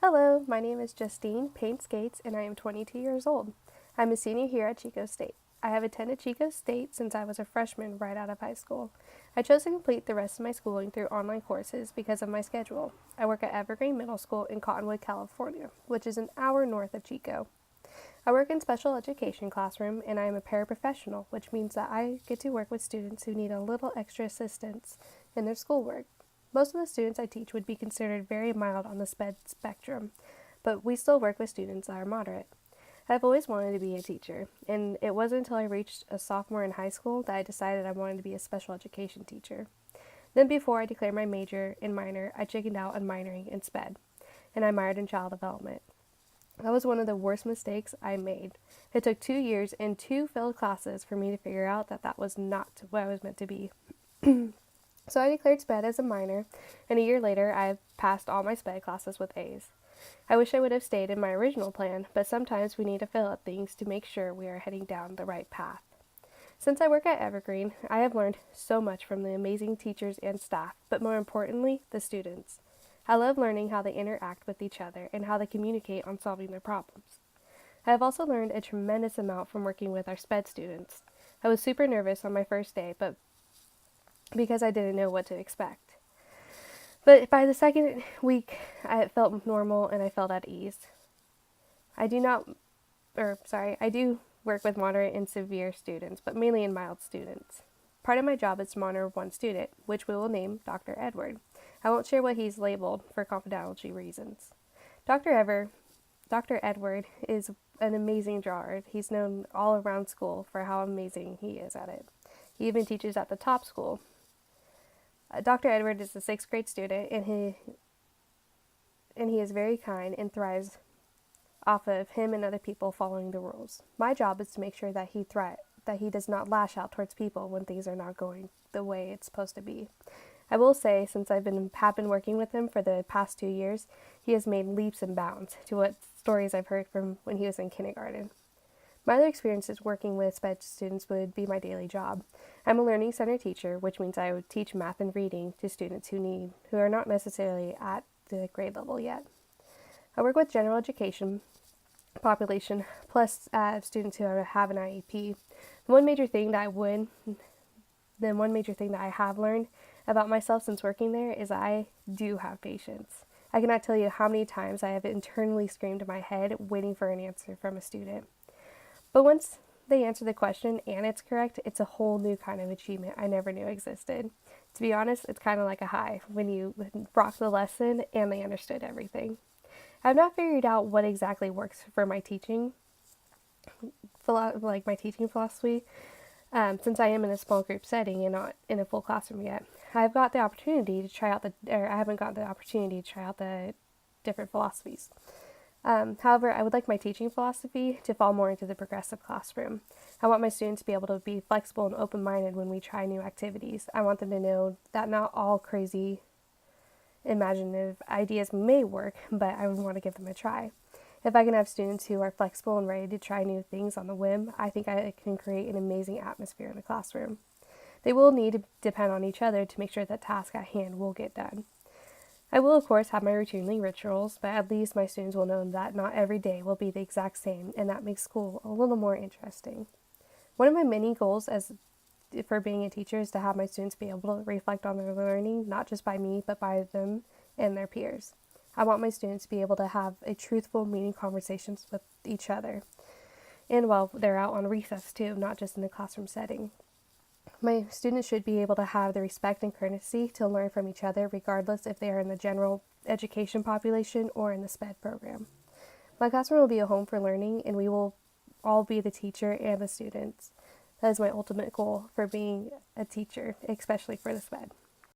Hello, my name is Justine Payne Scates, and I am 22 years old. I'm a senior here at Chico State. I have attended Chico State since I was a freshman right out of high school. I chose to complete the rest of my schooling through online courses because of my schedule. I work at Evergreen Middle School in Cottonwood, California, which is an hour north of Chico. I work in special education classroom, and I am a paraprofessional, which means that I get to work with students who need a little extra assistance in their schoolwork. Most of the students I teach would be considered very mild on the SPED spectrum, but we still work with students that are moderate. I've always wanted to be a teacher, and it wasn't until I reached a sophomore in high school that I decided I wanted to be a special education teacher. Then before I declared my major and minor, I chickened out on minoring in SPED, and I minored in child development. That was one of the worst mistakes I made. It took 2 years and 2 failed classes for me to figure out that that was not what I was meant to be. So I declared SPED as a minor, and a year later I passed all my SPED classes with A's. I wish I would have stayed in my original plan, but sometimes we need to fill out things to make sure we are heading down the right path. Since I work at Evergreen, I have learned so much from the amazing teachers and staff, but more importantly, the students. I love learning how they interact with each other and how they communicate on solving their problems. I have also learned a tremendous amount from working with our SPED students. I was super nervous on my first day, but because I didn't know what to expect. But by the second week, I felt normal and I felt at ease. I do work with moderate and severe students, but mainly in mild students. Part of my job is to monitor one student, which we will name Dr. Edward. I won't share what he's labeled for confidentiality reasons. Dr. Edward is an amazing drawer. He's known all around school for how amazing he is at it. He even teaches at the top school. Dr. Edward is a 6th grade student, and he is very kind and thrives off of him and other people following the rules. My job is to make sure that he does not lash out towards people when things are not going the way it's supposed to be. I will say, since have been working with him for the past 2 years, he has made leaps and bounds to what stories I've heard from when he was in kindergarten. My other experiences working with SPED students would be my daily job. I'm a learning center teacher, which means I would teach math and reading to students who are not necessarily at the grade level yet. I work with general education population plus students who have an IEP. The one major thing that I have learned about myself since working there is I do have patience. I cannot tell you how many times I have internally screamed in my head waiting for an answer from a student. But once they answer the question and it's correct, it's a whole new kind of achievement I never knew existed. To be honest, it's kind of like a high when you rock the lesson and they understood everything. I've not figured out what exactly works for my teaching, philosophy, since I am in a small group setting and not in a full classroom yet. I haven't got the opportunity to try out the different philosophies. However, I would like my teaching philosophy to fall more into the progressive classroom. I want my students to be able to be flexible and open-minded when we try new activities. I want them to know that not all crazy imaginative ideas may work, but I would want to give them a try. If I can have students who are flexible and ready to try new things on the whim, I think I can create an amazing atmosphere in the classroom. They will need to depend on each other to make sure that task at hand will get done. I will, of course, have my routine rituals, but at least my students will know that not every day will be the exact same, and that makes school a little more interesting. One of my many goals for being a teacher is to have my students be able to reflect on their learning, not just by me, but by them and their peers. I want my students to be able to have a truthful, meaningful conversations with each other, and while they're out on recess too, not just in the classroom setting. My students should be able to have the respect and courtesy to learn from each other, regardless if they are in the general education population or in the SPED program. My classroom will be a home for learning, and we will all be the teacher and the students. That is my ultimate goal for being a teacher, especially for the SPED.